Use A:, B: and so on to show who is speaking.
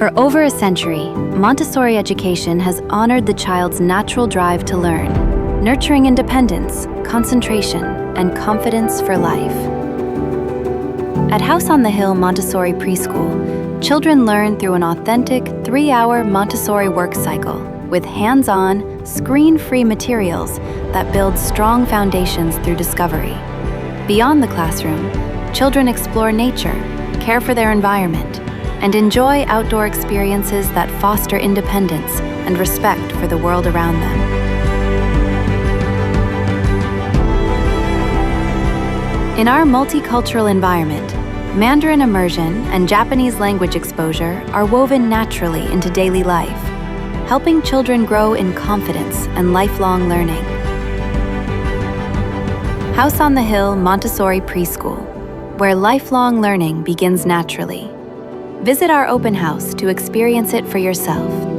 A: For over a century, Montessori education has honored the child's natural drive to learn, nurturing independence, concentration, and confidence for life. At House on the Hill Montessori Preschool, children learn through an authentic 3-hour Montessori work cycle with hands-on, screen-free materials that build strong foundations through discovery. Beyond the classroom, children explore nature, care for their environment, and enjoy outdoor experiences that foster independence and respect for the world around them. In our multicultural environment, Mandarin immersion and Japanese language exposure are woven naturally into daily life, helping children grow in confidence and lifelong learning. House on the Hill Montessori Preschool, where lifelong learning begins naturally. Visit our open house to experience it for yourself.